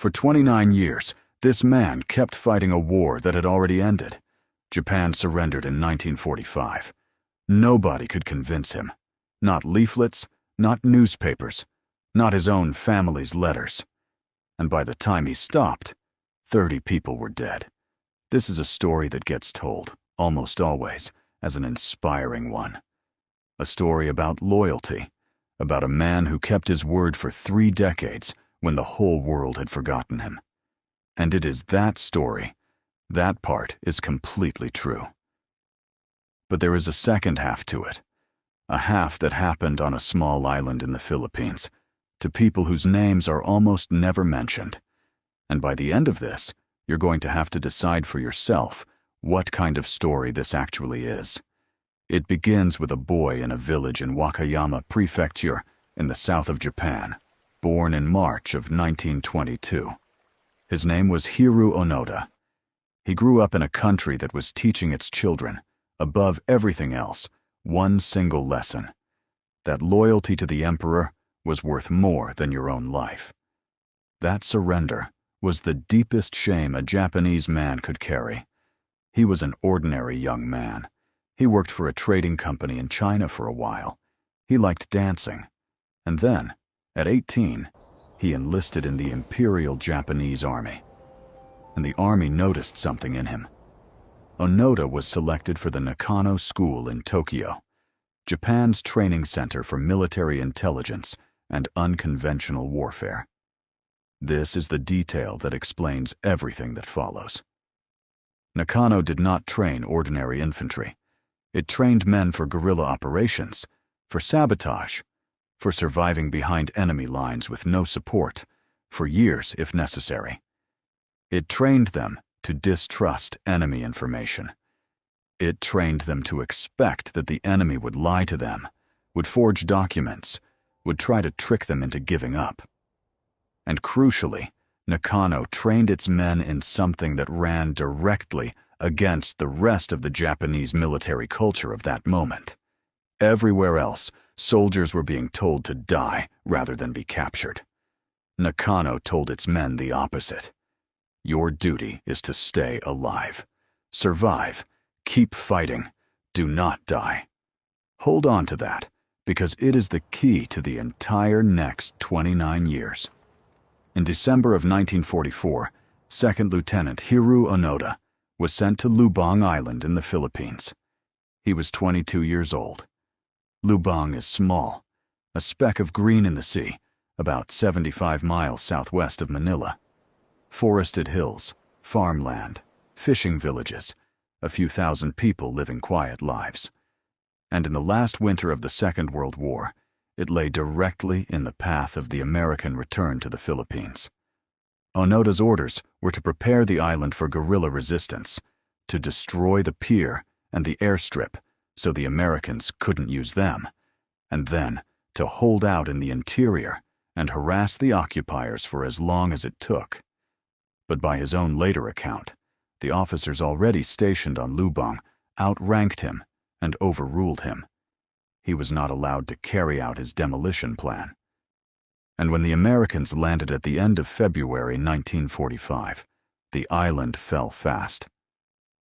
For 29 years, this man kept fighting a war that had already ended. Japan surrendered in 1945. Nobody could convince him. Not leaflets, not newspapers, not his own family's letters. And by the time he stopped, 30 people were dead. This is a story that gets told, almost always, as an inspiring one. A story about loyalty, about a man who kept his word for 3 decades when the whole world had forgotten him. And it is that story, that part is completely true. But there is a second half to it, a half that happened on a small island in the Philippines, to people whose names are almost never mentioned. And by the end of this, you're going to have to decide for yourself what kind of story this actually is. It begins with a boy in a village in Wakayama Prefecture in the south of Japan, born in March of 1922. His name was Hiroo Onoda. He grew up in a country that was teaching its children, above everything else, one single lesson: that loyalty to the emperor was worth more than your own life. That surrender was the deepest shame a Japanese man could carry. He was an ordinary young man. He worked for a trading company in China for a while. He liked dancing. And then, at 18, he enlisted in the Imperial Japanese Army. And the army noticed something in him. Onoda was selected for the Nakano School in Tokyo, Japan's training center for military intelligence and unconventional warfare. This is the detail that explains everything that follows. Nakano did not train ordinary infantry. It trained men for guerrilla operations, for sabotage, for surviving behind enemy lines with no support, for years if necessary. It trained them to distrust enemy information. It trained them to expect that the enemy would lie to them, would forge documents, would try to trick them into giving up. And crucially, Nakano trained its men in something that ran directly against the rest of the Japanese military culture of that moment. Everywhere else, soldiers were being told to die rather than be captured. Nakano told its men the opposite. Your duty is to stay alive. Survive. Keep fighting. Do not die. Hold on to that, because it is the key to the entire next 29 years. In December of 1944, Second Lieutenant Hiroo Onoda was sent to Lubang Island in the Philippines. He was 22 years old. Lubang is small, a speck of green in the sea, about 75 miles southwest of Manila. Forested hills, farmland, fishing villages, a few thousand people living quiet lives. And in the last winter of the Second World War, it lay directly in the path of the American return to the Philippines. Onoda's orders were to prepare the island for guerrilla resistance, to destroy the pier and the airstrip so the Americans couldn't use them, and then to hold out in the interior and harass the occupiers for as long as it took. But by his own later account, the officers already stationed on Lubang outranked him and overruled him. He was not allowed to carry out his demolition plan. And when the Americans landed at the end of February 1945, the island fell fast.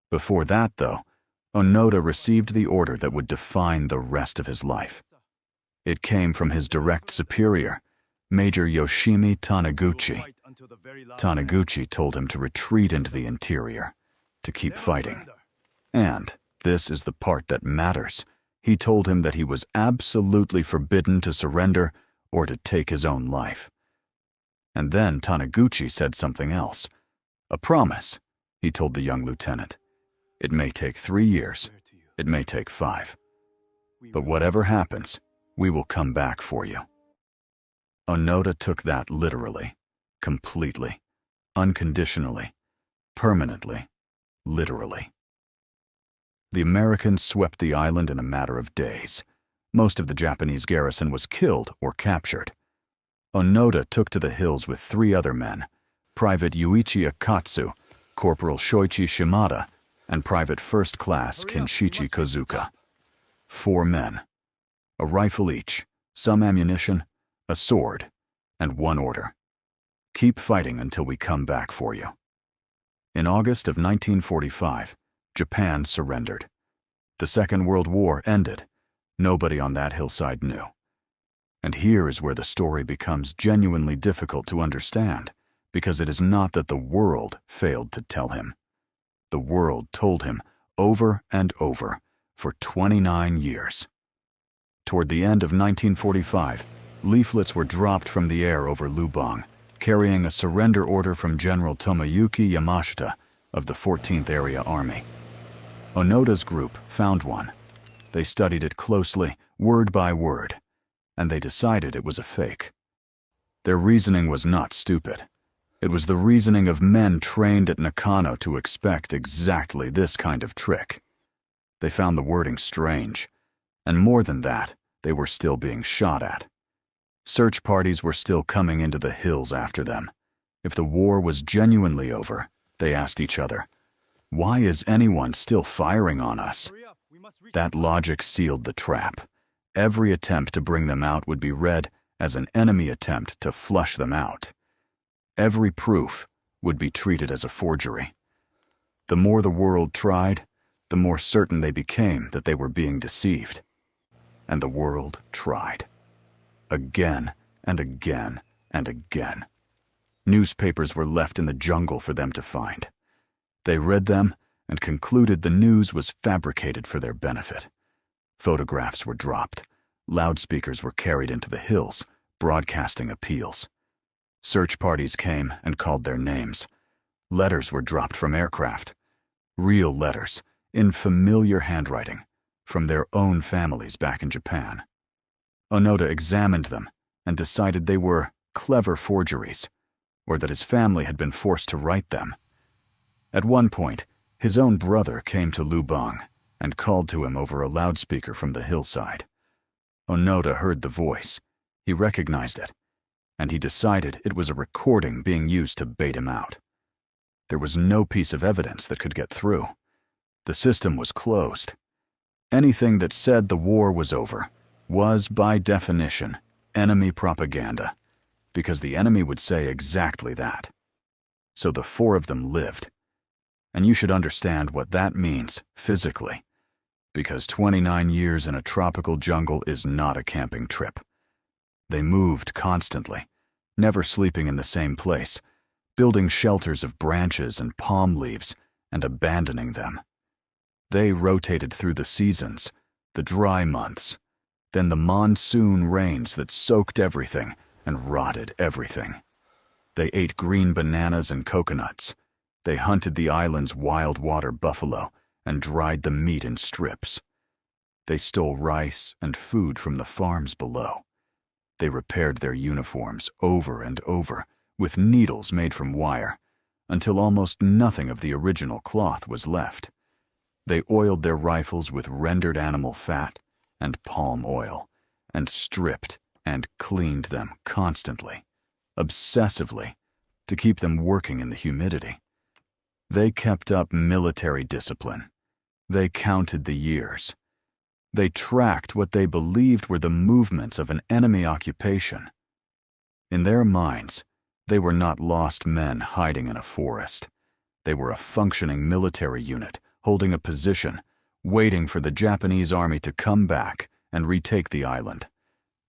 Before that, though, Onoda received the order that would define the rest of his life. It came from his direct superior, Major Yoshimi Taniguchi. Taniguchi told him to retreat into the interior, to keep fighting. And, this is the part that matters, he told him that he was absolutely forbidden to surrender or to take his own life. And then Taniguchi said something else. A promise, he told the young lieutenant. It may take 3 years, it may take 5. But whatever happens, we will come back for you. Onoda took that literally, completely, unconditionally, permanently, literally. The Americans swept the island in a matter of days. Most of the Japanese garrison was killed or captured. Onoda took to the hills with 3 other men, Private Yuichi Akatsu, Corporal Shoichi Shimada, and Private First Class Kinshichi Kozuka. 4 men. A rifle each, some ammunition, a sword, and one order. Keep fighting until we come back for you. In August of 1945, Japan surrendered. The Second World War ended. Nobody on that hillside knew. And here is where the story becomes genuinely difficult to understand, because it is not that the world failed to tell him. The world told him over and over for 29 years. Toward the end of 1945, leaflets were dropped from the air over Lubang, carrying a surrender order from General Tomoyuki Yamashita of the 14th Area Army. Onoda's group found one. They studied it closely, word by word, and they decided it was a fake. Their reasoning was not stupid. It was the reasoning of men trained at Nakano to expect exactly this kind of trick. They found the wording strange, and more than that, they were still being shot at. Search parties were still coming into the hills after them. If the war was genuinely over, they asked each other, "Why is anyone still firing on us?" That logic sealed the trap. Every attempt to bring them out would be read as an enemy attempt to flush them out. Every proof would be treated as a forgery. The more the world tried, the more certain they became that they were being deceived. And the world tried. Again and again and again. Newspapers were left in the jungle for them to find. They read them and concluded the news was fabricated for their benefit. Photographs were dropped. Loudspeakers were carried into the hills, broadcasting appeals. Search parties came and called their names. Letters were dropped from aircraft. Real letters, in familiar handwriting, from their own families back in Japan. Onoda examined them and decided they were clever forgeries, or that his family had been forced to write them. At one point, his own brother came to Lubang and called to him over a loudspeaker from the hillside. Onoda heard the voice. He recognized it, and he decided it was a recording being used to bait him out. There was no piece of evidence that could get through. The system was closed. Anything that said the war was over was, by definition, enemy propaganda, because the enemy would say exactly that. So the four of them lived. And you should understand what that means physically, because 29 years in a tropical jungle is not a camping trip. They moved constantly, never sleeping in the same place, building shelters of branches and palm leaves and abandoning them. They rotated through the seasons, the dry months, then the monsoon rains that soaked everything and rotted everything. They ate green bananas and coconuts. They hunted the island's wild water buffalo and dried the meat in strips. They stole rice and food from the farms below. They repaired their uniforms over and over with needles made from wire until almost nothing of the original cloth was left. They oiled their rifles with rendered animal fat and palm oil and stripped and cleaned them constantly, obsessively, to keep them working in the humidity. They kept up military discipline. They counted the years. They tracked what they believed were the movements of an enemy occupation. In their minds, they were not lost men hiding in a forest. They were a functioning military unit holding a position, waiting for the Japanese army to come back and retake the island.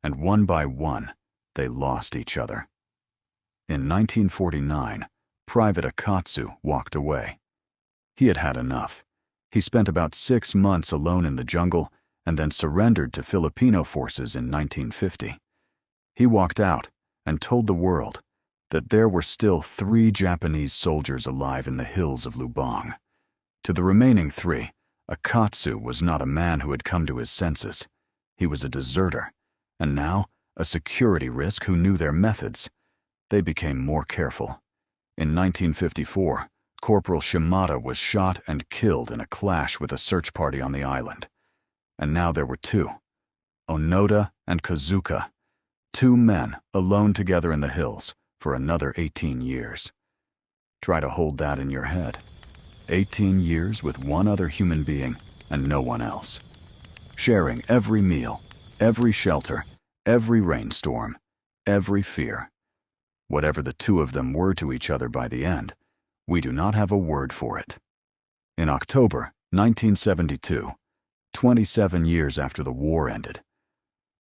And one by one, they lost each other. In 1949, Private Akatsu walked away. He had had enough. He spent about 6 months alone in the jungle and then surrendered to Filipino forces in 1950. He walked out and told the world that there were still 3 Japanese soldiers alive in the hills of Lubang. To the remaining 3, Akatsu was not a man who had come to his senses. He was a deserter, and now a security risk who knew their methods. They became more careful. In 1954, Corporal Shimada was shot and killed in a clash with a search party on the island. And now there were 2, Onoda and Kozuka, 2 men alone together in the hills for another 18 years. Try to hold that in your head. 18 years with one other human being and no one else. Sharing every meal, every shelter, every rainstorm, every fear. Whatever the two of them were to each other by the end, we do not have a word for it. In October 1972, 27 years after the war ended,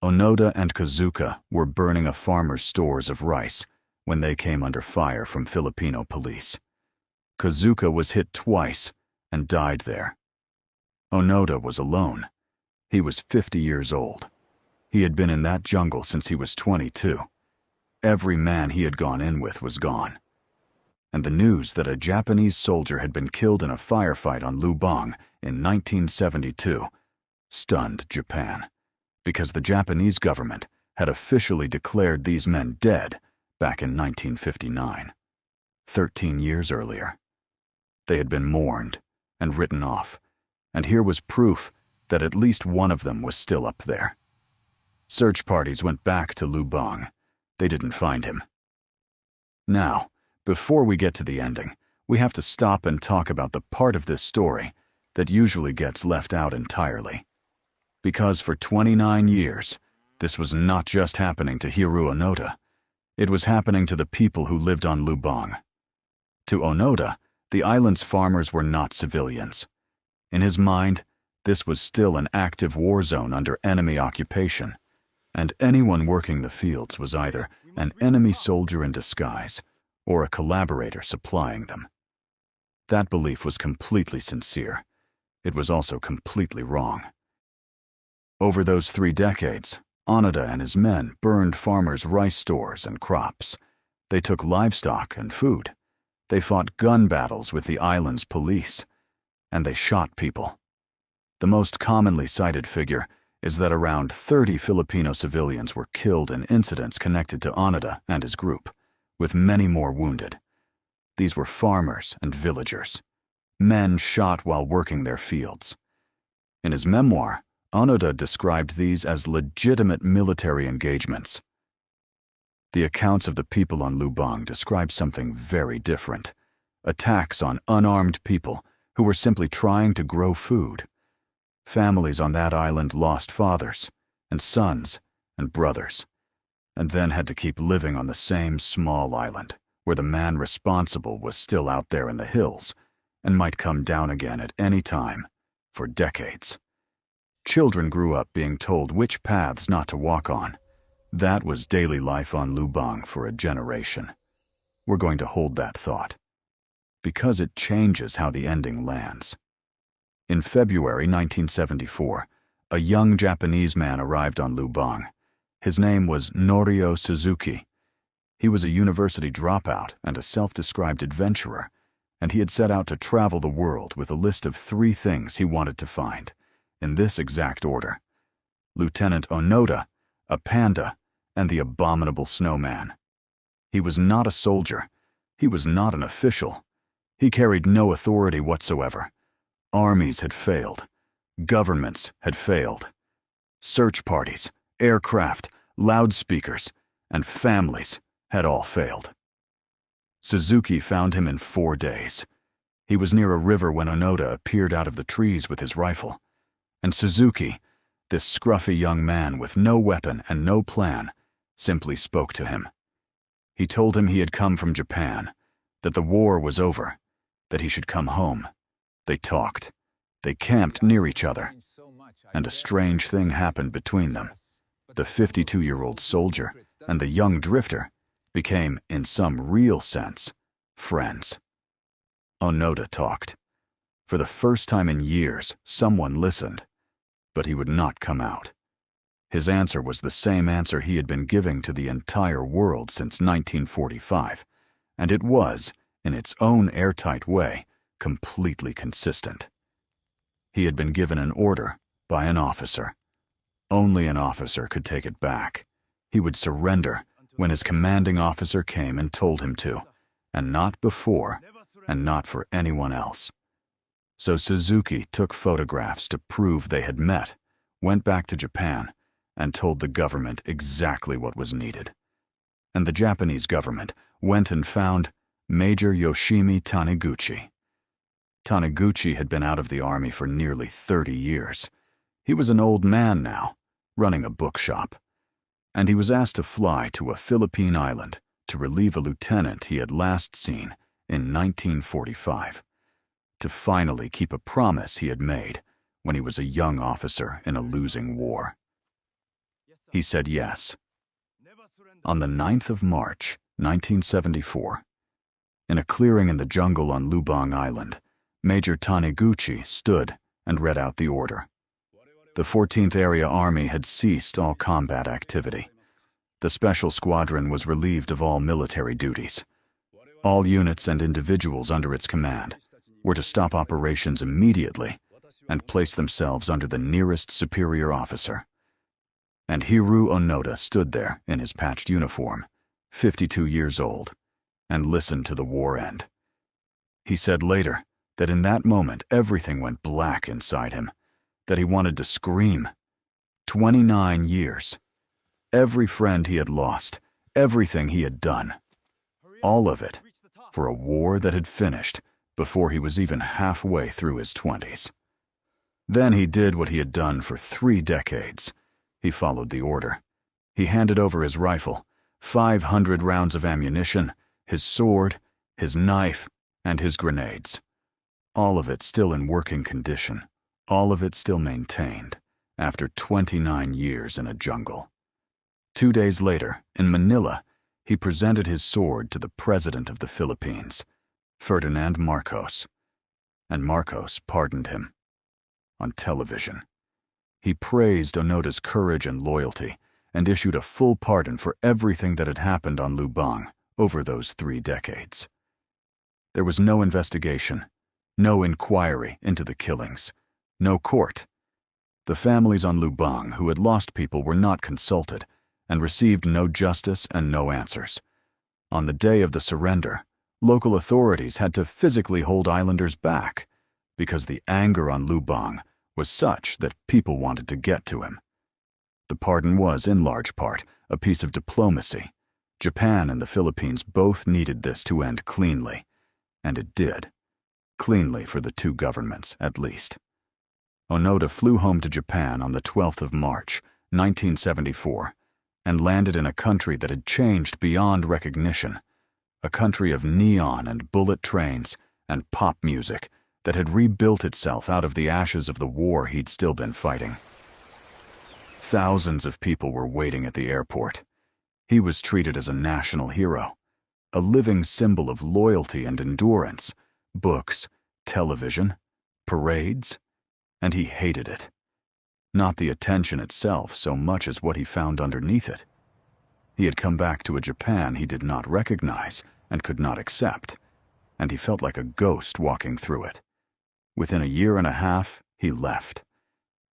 Onoda and Kozuka were burning a farmer's stores of rice when they came under fire from Filipino police. Kozuka was hit twice and died there. Onoda was alone. He was 50 years old. He had been in that jungle since he was 22. Every man he had gone in with was gone. And the news that a Japanese soldier had been killed in a firefight on Lubang in 1972 stunned Japan, because the Japanese government had officially declared these men dead back in 1959, 13 years earlier. They had been mourned and written off, and here was proof that at least one of them was still up there. Search parties went back to Lubang. They didn't find him. Now, before we get to the ending, we have to stop and talk about the part of this story that usually gets left out entirely. Because for 29 years, this was not just happening to Hiroo Onoda. It was happening to the people who lived on Lubang. To Onoda, the island's farmers were not civilians. In his mind, this was still an active war zone under enemy occupation, and anyone working the fields was either an enemy soldier in disguise or a collaborator supplying them. That belief was completely sincere. It was also completely wrong. Over those 3 decades, Onoda and his men burned farmers' rice stores and crops. They took livestock and food. They fought gun battles with the island's police. And they shot people. The most commonly cited figure is that around 30 Filipino civilians were killed in incidents connected to Onoda and his group, with many more wounded. These were farmers and villagers, men shot while working their fields. In his memoir, Onoda described these as legitimate military engagements. The accounts of the people on Lubang describe something very different: attacks on unarmed people who were simply trying to grow food. Families on that island lost fathers and sons and brothers, and then had to keep living on the same small island where the man responsible was still out there in the hills and might come down again at any time for decades. Children grew up being told which paths not to walk on. That was daily life on Lubang for a generation. We're going to hold that thought, because it changes how the ending lands. In February 1974, a young Japanese man arrived on Lubang. His name was Norio Suzuki. He was a university dropout and a self-described adventurer, and he had set out to travel the world with a list of 3 things he wanted to find, in this exact order: Lieutenant Onoda, a panda, and the abominable snowman. He was not a soldier. He was not an official. He carried no authority whatsoever. Armies had failed. Governments had failed. Search parties, aircraft, loudspeakers, and families had all failed. Suzuki found him in 4 days. He was near a river when Onoda appeared out of the trees with his rifle. And Suzuki, this scruffy young man with no weapon and no plan, simply spoke to him. He told him he had come from Japan, that the war was over, that he should come home. They talked. They camped near each other. And a strange thing happened between them. The 52-year-old soldier and the young drifter became, in some real sense, friends. Onoda talked. For the first time in years, someone listened, but he would not come out. His answer was the same answer he had been giving to the entire world since 1945, and it was, in its own airtight way, completely consistent. He had been given an order by an officer. Only an officer could take it back. He would surrender when his commanding officer came and told him to, and not before, and not for anyone else. So Suzuki took photographs to prove they had met, went back to Japan, and told the government exactly what was needed. And the Japanese government went and found Major Yoshimi Taniguchi. Taniguchi had been out of the army for nearly 30 years. He was an old man now, running a bookshop. And he was asked to fly to a Philippine island to relieve a lieutenant he had last seen in 1945, to finally keep a promise he had made when he was a young officer in a losing war. He said yes. On the 9th of March, 1974, in a clearing in the jungle on Lubang Island, Major Taniguchi stood and read out the order. The 14th Area Army had ceased all combat activity. The Special Squadron was relieved of all military duties. All units and individuals under its command were to stop operations immediately and place themselves under the nearest superior officer. And Hiroo Onoda stood there in his patched uniform, 52 years old, and listened to the war end. He said later that in that moment everything went black inside him, that he wanted to scream. 29 years. Every friend he had lost, everything he had done. All of it for a war that had finished before he was even halfway through his 20s. Then he did what he had done for 3 decades. He followed the order. He handed over his rifle, 500 rounds of ammunition, his sword, his knife, and his grenades. All of it still in working condition, all of it still maintained, after 29 years in a jungle. 2 days later, in Manila, he presented his sword to the President of the Philippines, Ferdinand Marcos, and Marcos pardoned him. On television, he praised Onoda's courage and loyalty and issued a full pardon for everything that had happened on Lubang over those 3 decades. There was no investigation, no inquiry into the killings, no court. The families on Lubang who had lost people were not consulted and received no justice and no answers. On the day of the surrender, local authorities had to physically hold islanders back because the anger on Lubang was such that people wanted to get to him. The pardon was, in large part, a piece of diplomacy. Japan and the Philippines both needed this to end cleanly, and it did. Cleanly for the 2 governments, at least. Onoda flew home to Japan on the 12th of March, 1974, and landed in a country that had changed beyond recognition, a country of neon and bullet trains and pop music that had rebuilt itself out of the ashes of the war he'd still been fighting. Thousands of people were waiting at the airport. He was treated as a national hero, a living symbol of loyalty and endurance, books, television, parades, and he hated it. Not the attention itself so much as what he found underneath it. He had come back to a Japan he did not recognize and could not accept, and he felt like a ghost walking through it. Within a year and a half, he left.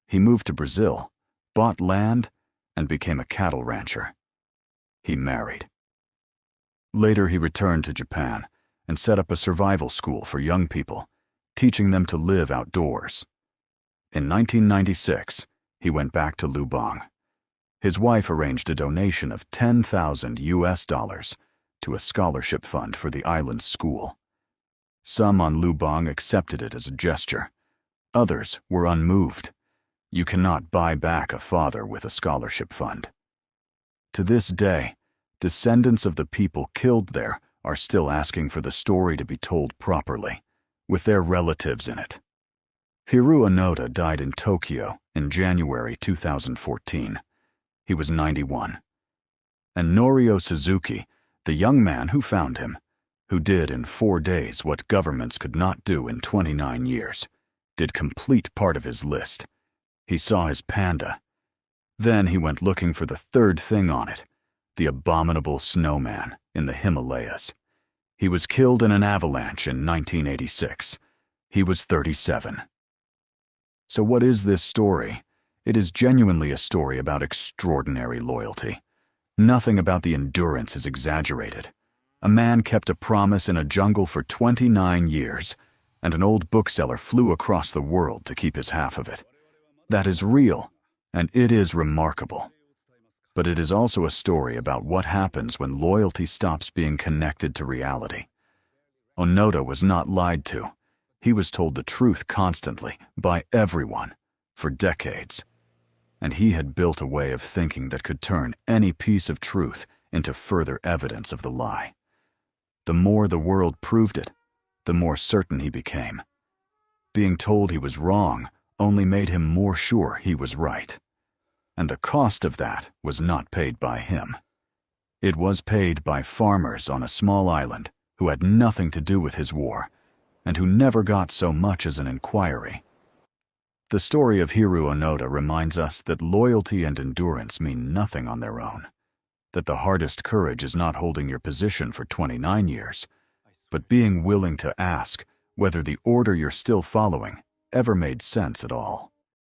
He moved to Brazil, bought land, and became a cattle rancher. He married. Later, he returned to Japan and set up a survival school for young people, teaching them to live outdoors. In 1996, he went back to Lubang. His wife arranged a donation of $10,000 to a scholarship fund for the island's school. Some on Lubang accepted it as a gesture. Others were unmoved. You cannot buy back a father with a scholarship fund. To this day, descendants of the people killed there are still asking for the story to be told properly, with their relatives in it. Hiroo Onoda died in Tokyo in January 2014. He was 91. And Norio Suzuki, the young man who found him, who did in 4 days what governments could not do in 29 years, did complete part of his list. He saw his panda. Then he went looking for the 3rd thing on it, the abominable snowman in the Himalayas. He was killed in an avalanche in 1986. He was 37. So what is this story? It is genuinely a story about extraordinary loyalty. Nothing about the endurance is exaggerated. A man kept a promise in a jungle for 29 years, and an old bookseller flew across the world to keep his half of it. That is real, and it is remarkable. But it is also a story about what happens when loyalty stops being connected to reality. Onoda was not lied to. He was told the truth constantly, by everyone, for decades. And he had built a way of thinking that could turn any piece of truth into further evidence of the lie. The more the world proved it, the more certain he became. Being told he was wrong only made him more sure he was right. And the cost of that was not paid by him. It was paid by farmers on a small island who had nothing to do with his war, and who never got so much as an inquiry. The story of Hiroo Onoda reminds us that loyalty and endurance mean nothing on their own, that the hardest courage is not holding your position for 29 years, but being willing to ask whether the order you're still following ever made sense at all.